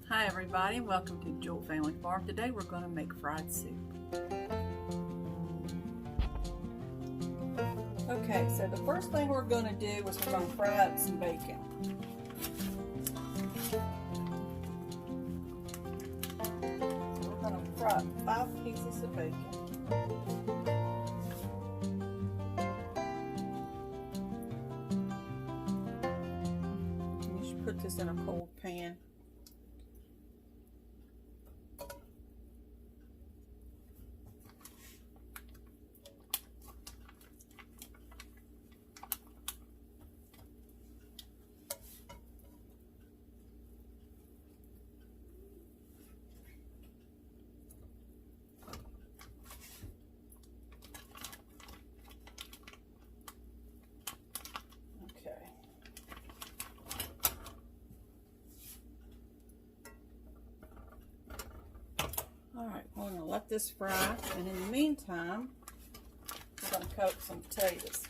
Hi everybody, welcome to Jewell Family Farm. Today we're going to make fried soup. Okay, so the first thing we're going to do is we're going to fry up some bacon. So we're going to fry up 5 pieces of bacon. You should put this in a cold pan. Alright, we're going to let this fry, and in the meantime, we're going to cut up some potatoes.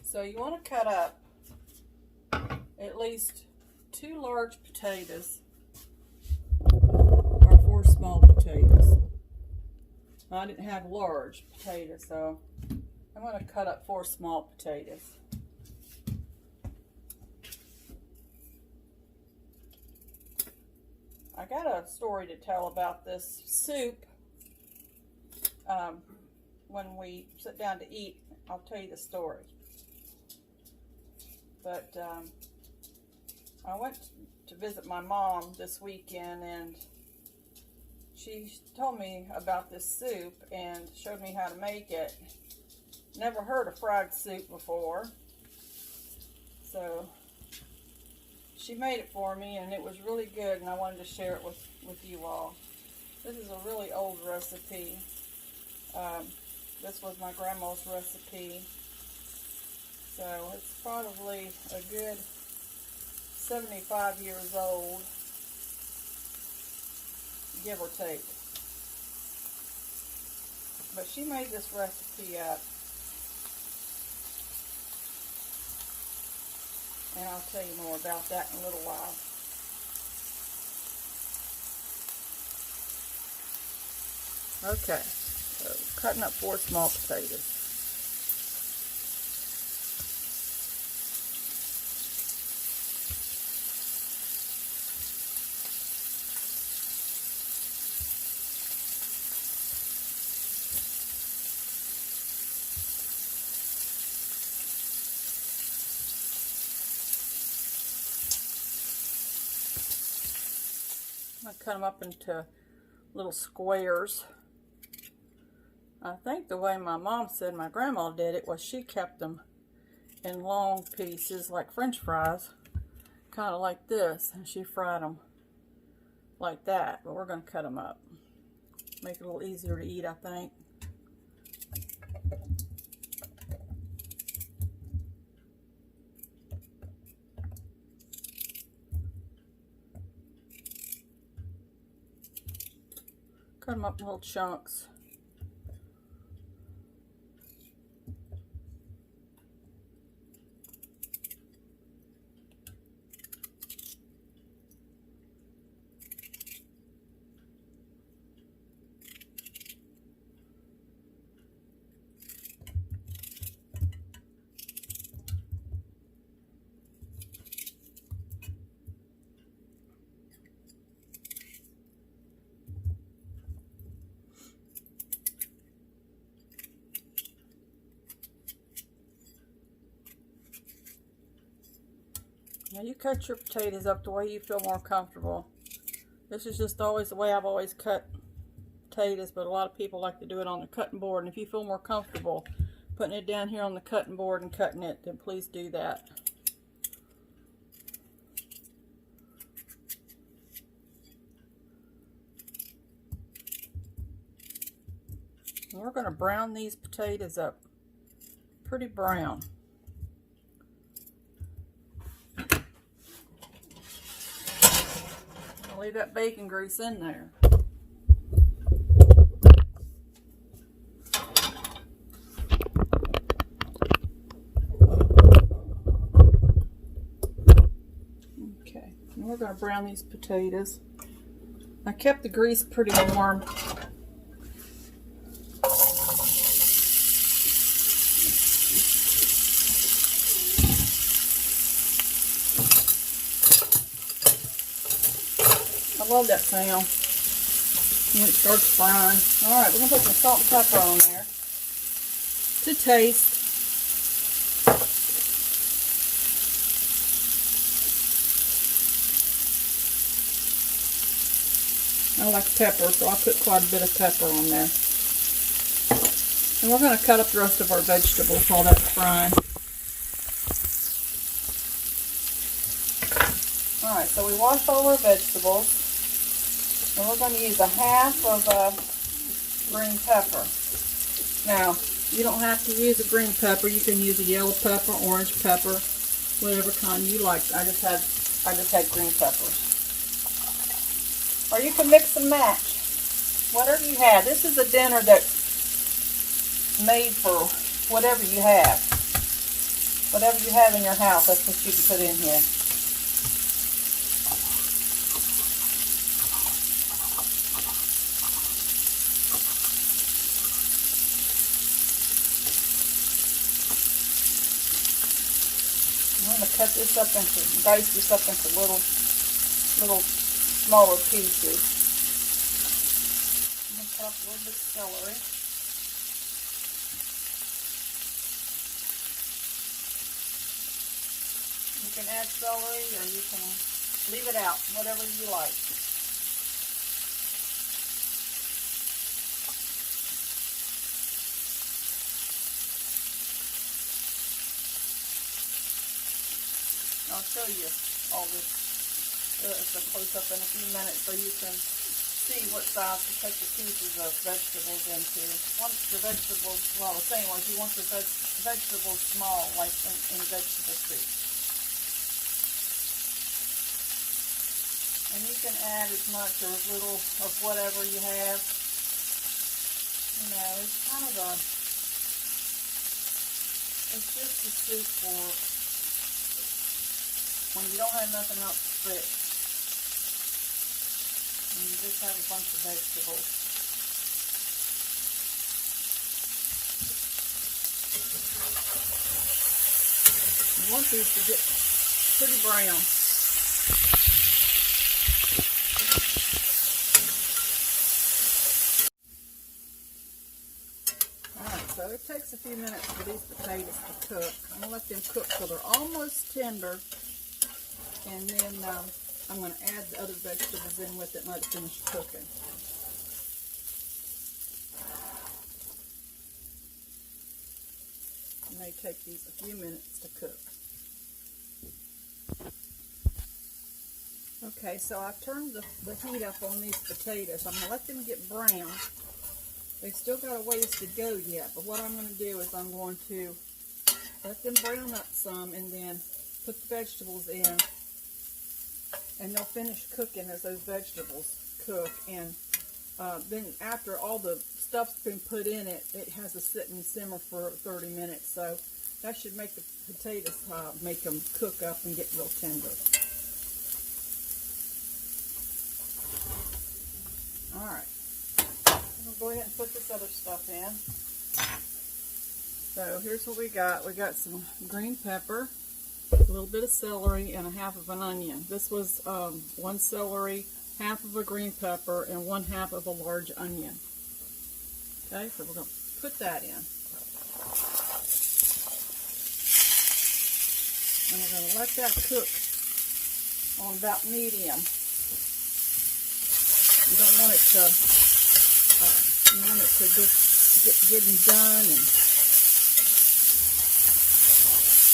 So you want to cut up at least 2 large potatoes or 4 small potatoes. I didn't have large potatoes, so I'm going to cut up 4 small potatoes. I got a story to tell about this soup. When we sit down to eat, I'll tell you the story. But I went to visit my mom this weekend, and she told me about this soup and showed me how to make it. Never heard of fried soup before, so she made it for me, and it was really good, and I wanted to share it with you all. This is a really old recipe. This was my grandma's recipe, so it's probably a good 75 years old, give or take. But she made this recipe up, and I'll tell you more about that in a little while. Okay, so cutting up 4 small potatoes. I cut them up into little squares. I think the way my mom said my grandma did it was she kept them in long pieces like French fries, kind of like this, and she fried them like that. But we're going to cut them up, make it a little easier to eat, I think. Cut them up in little chunks. Now you cut your potatoes up the way you feel more comfortable. This is just always the way I've always cut potatoes, but a lot of people like to do it on the cutting board. And if you feel more comfortable putting it down here on the cutting board and cutting it, then please do that. And we're going to brown these potatoes up pretty brown. Leave that bacon grease in there. we're going to brown these potatoes. I kept the grease pretty warm. I love that sound when it starts frying. Alright, we're going to put some salt and pepper on there to taste. I like pepper, so I'll put quite a bit of pepper on there. And we're going to cut up the rest of our vegetables while that's frying. Alright, so we washed all our vegetables. And we're going to use a half of green pepper. Now, you don't have to use a green pepper. You can use a yellow pepper, orange pepper, whatever kind you like. I just had green peppers. Or you can mix and match. Whatever you have. This is a dinner that's made for whatever you have. Whatever you have in your house, that's what you can put in here. I'm going to cut this up into, dice this up into little smaller pieces. I'm going to cut up a little bit of celery. You can add celery or you can leave it out, whatever you like. I'll show you all this as a close-up in a few minutes so you can see what size to cut your pieces of vegetables into. Once the vegetables, well, the same way, you want your vegetables small, like in vegetable soup. And you can add as much or as little of whatever you have. You know, it's kind of it's just a soup for when you don't have nothing else to fix. And you just have a bunch of vegetables. You want these to get pretty brown. Alright, so it takes a few minutes for these potatoes to cook. I'm going to let them cook till they're almost tender. And then I'm going to add the other vegetables in with it and let it finish cooking. It may take these a few minutes to cook. Okay, so I've turned the heat up on these potatoes. I'm going to let them get brown. They've still got a ways to go yet, but what I'm going to do is I'm going to let them brown up some and then put the vegetables in. And they'll finish cooking as those vegetables cook. And then after all the stuff's been put in it, it has to sit and simmer for 30 minutes. So that should make the potatoes, make them cook up and get real tender. Alright. I'm going to go ahead and put this other stuff in. So here's what we got. We got some green pepper, a little bit of celery, and a half of an onion. This was one celery, half of a green pepper, and 1/2 of a large onion. Okay, so we're going to put that in. And we're going to let that cook on about medium. You don't want it to, you want it to just get good and done. And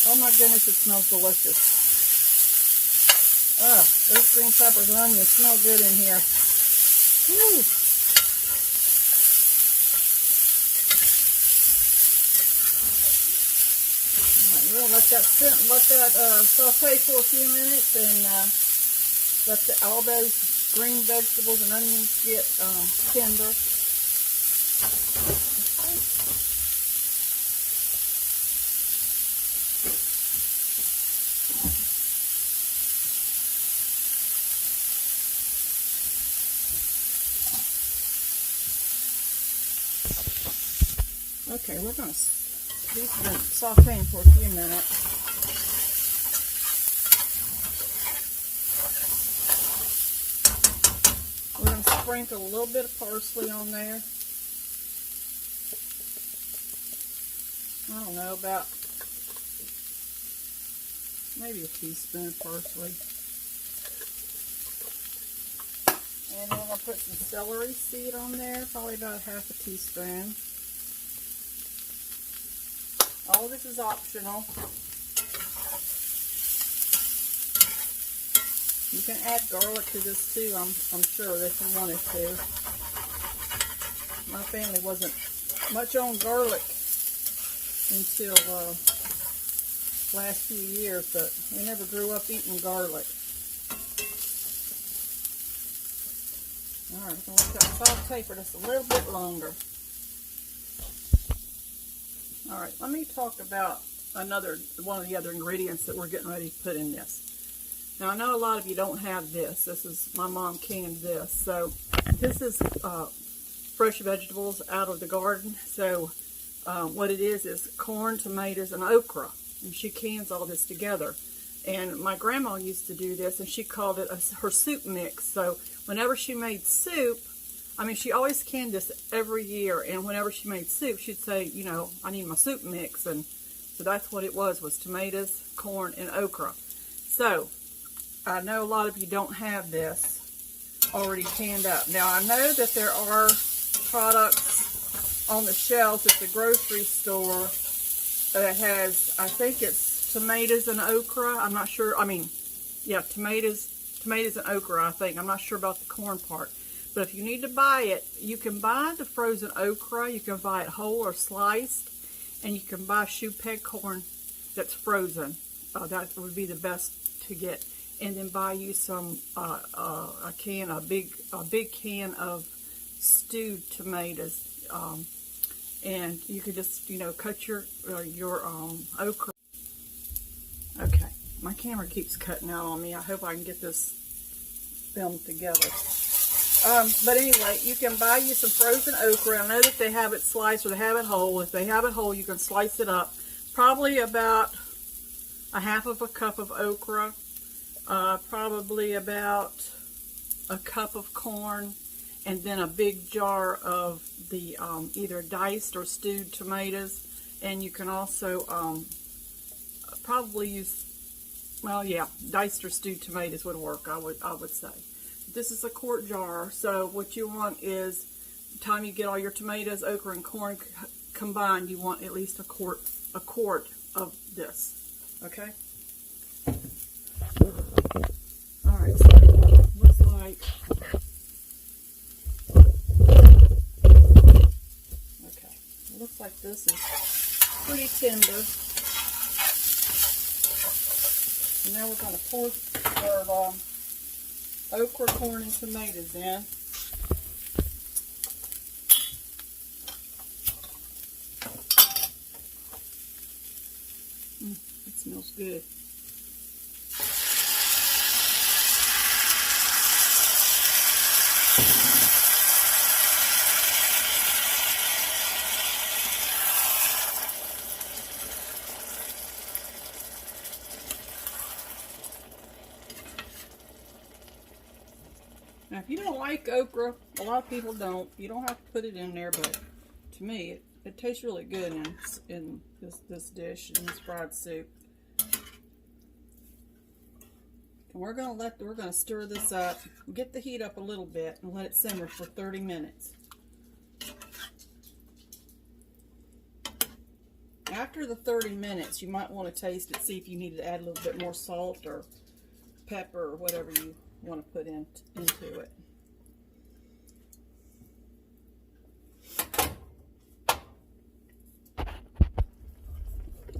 oh my goodness, it smells delicious. Those green peppers and onions smell good in here. Woo. Alright, we'll let that sit and let that saute for a few minutes and let all those green vegetables and onions get tender. Okay, we're going to sauteing for a few minutes. We're going to sprinkle a little bit of parsley on there. I don't know, about maybe a teaspoon of parsley. And then we're going to put some celery seed on there, probably about half a teaspoon. All of this is optional. You can add garlic to this too, I'm sure, if you wanted to. My family wasn't much on garlic until last few years, but we never grew up eating garlic. Alright, we're going to saute for just a little bit longer. Alright, let me talk about one of the other ingredients that we're getting ready to put in this. Now, I know a lot of you don't have this. This is, my mom canned this. So, this is fresh vegetables out of the garden. So, what it is corn, tomatoes, and okra. And she cans all this together. And my grandma used to do this, and she called it her soup mix. So, whenever she made soup, I mean, she always canned this every year. And whenever she made soup, she'd say, you know, I need my soup mix. And so that's what it was tomatoes, corn, and okra. So, I know a lot of you don't have this already canned up. Now, I know that there are products on the shelves at the grocery store that has, I think it's tomatoes and okra. I'm not sure. I mean, yeah, tomatoes and okra, I think. I'm not sure about the corn part. But if you need to buy it, you can buy the frozen okra. You can buy it whole or sliced. And you can buy shoepeg corn that's frozen. That would be the best to get. And then buy you some a big can of stewed tomatoes, and you could just cut your okra. Okay, my camera keeps cutting out on me. I hope I can get this filmed together. But anyway, you can buy you some frozen okra. I know that they have it sliced or they have it whole. If they have it whole, you can slice it up. Probably about a half of a cup of okra. Probably about a cup of corn, and then a big jar of the either diced or stewed tomatoes. And you can also probably use, well, yeah, diced or stewed tomatoes would work, I would say. This is a quart jar, so what you want is, by the time you get all your tomatoes, okra, and corn combined, you want at least a quart of this. Okay. Alright, so it looks like, okay, it looks like this is pretty tender. And now we're going to pour our okra, corn, and tomatoes in. It smells good. Now, if you don't like okra, a lot of people don't. You don't have to put it in there, but to me, it tastes really good in this dish, in this fried soup. And we're gonna stir this up, get the heat up a little bit, and let it simmer for 30 minutes. After the 30 minutes, you might want to taste it, see if you need to add a little bit more salt or pepper or whatever you want to put into it.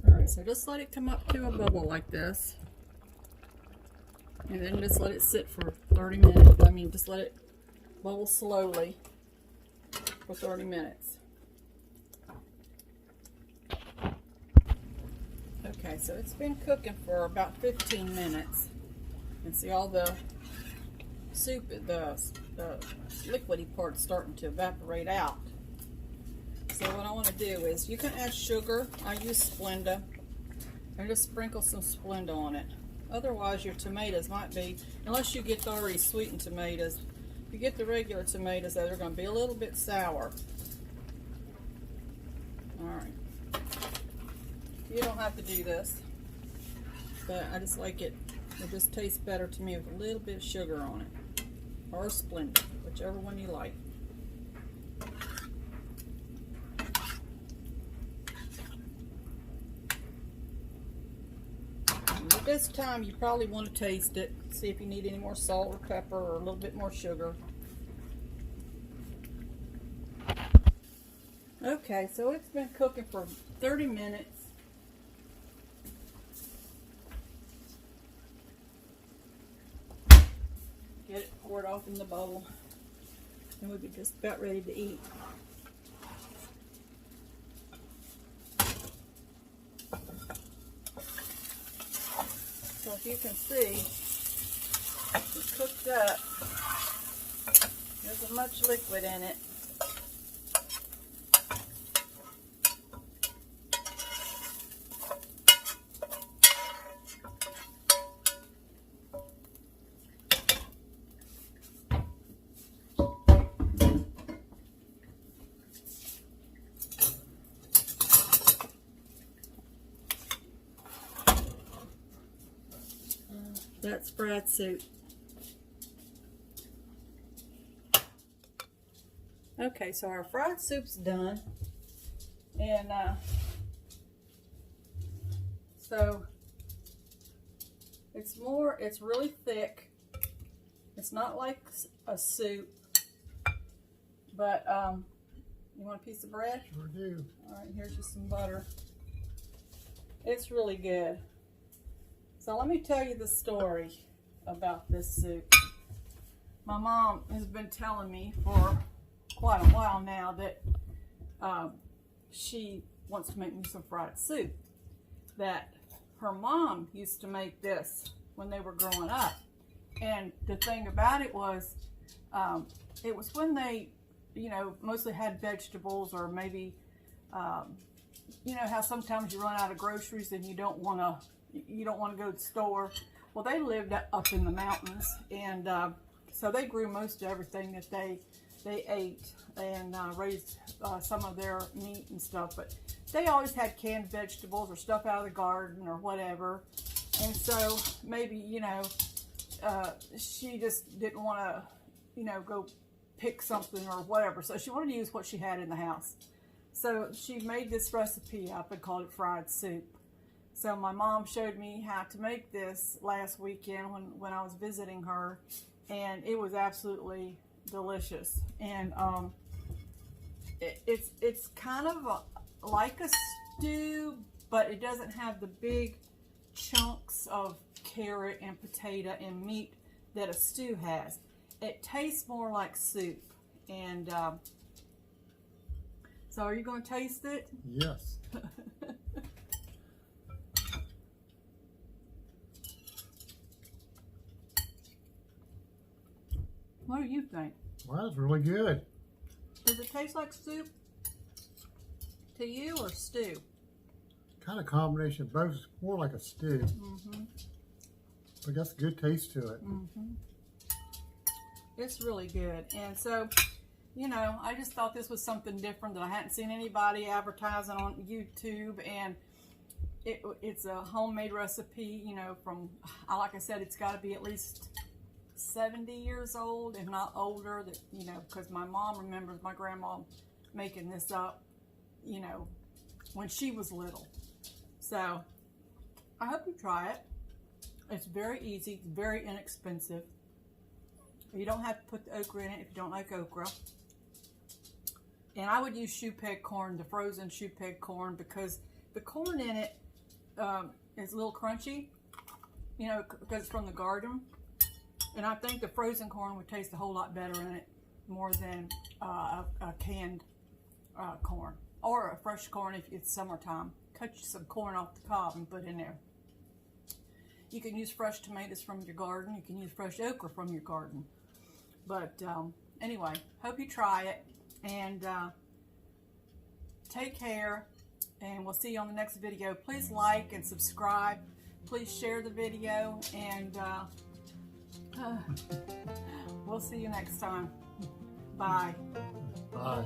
Alright, so just let it come up to a bubble like this. And then just let it sit for 30 minutes. I mean, just let it bubble slowly for 30 minutes. Okay, so it's been cooking for about 15 minutes. And see all the soup, the liquidy part starting to evaporate out. So what I want to do is, you can add sugar. I use Splenda. And just sprinkle some Splenda on it. Otherwise, your tomatoes might be, unless you get the already sweetened tomatoes, if you get the regular tomatoes, they're going to be a little bit sour. Alright. You don't have to do this, but I just like it. It just tastes better to me with a little bit of sugar on it. Or Splenda, whichever one you like. At this time, you probably want to taste it, see if you need any more salt or pepper or a little bit more sugar. Okay, so it's been cooking for 30 minutes. Get it poured off in the bowl, and we'll be just about ready to eat. So if you can see, it's cooked up. There isn't much liquid in it. That's fried soup. Okay, so our fried soup's done. And so it's really thick. It's not like a soup, but you want a piece of bread? Sure do. All right, here's just some butter. It's really good. So let me tell you the story about this soup. My mom has been telling me for quite a while now that she wants to make me some fried soup. That her mom used to make this when they were growing up. And the thing about it was when they, you know, mostly had vegetables, or maybe, you know how sometimes you run out of groceries and you don't want to go to the store. Well, they lived up in the mountains, and so they grew most of everything that they ate, and raised some of their meat and stuff. But they always had canned vegetables or stuff out of the garden or whatever. And so maybe, you know, she just didn't want to, you know, go pick something or whatever. So she wanted to use what she had in the house. So she made this recipe up and called it fried soup. So my mom showed me how to make this last weekend when I was visiting her, and it was absolutely delicious. And it's kind of like a stew, but it doesn't have the big chunks of carrot and potato and meat that a stew has. It tastes more like soup. And so are you going to taste it? Yes. What do you think? Well, it's really good. Does it taste like soup to you, or stew? Kind of combination of both. It's more like a stew. Mm-hmm. But that's a good taste to it. Mm-hmm. It's really good. And so, you know, I just thought this was something different that I hadn't seen anybody advertising on YouTube. And it's a homemade recipe, you know, from, like I said, it's got to be at least 70 years old, if not older, that, you know, because my mom remembers my grandma making this up, you know, when she was little. So I hope you try it. It's very easy, very inexpensive. You don't have to put the okra in it if you don't like okra. And I would use shoepeg corn, the frozen shoepeg corn, because the corn in it is a little crunchy, you know, because it's from the garden. And I think the frozen corn would taste a whole lot better in it, more than a canned corn. Or a fresh corn if it's summertime. Cut you some corn off the cob and put in there. You can use fresh tomatoes from your garden. You can use fresh okra from your garden. But anyway, hope you try it. And take care, and we'll see you on the next video. Please like and subscribe. Please share the video, and we'll see you next time. Bye. Bye.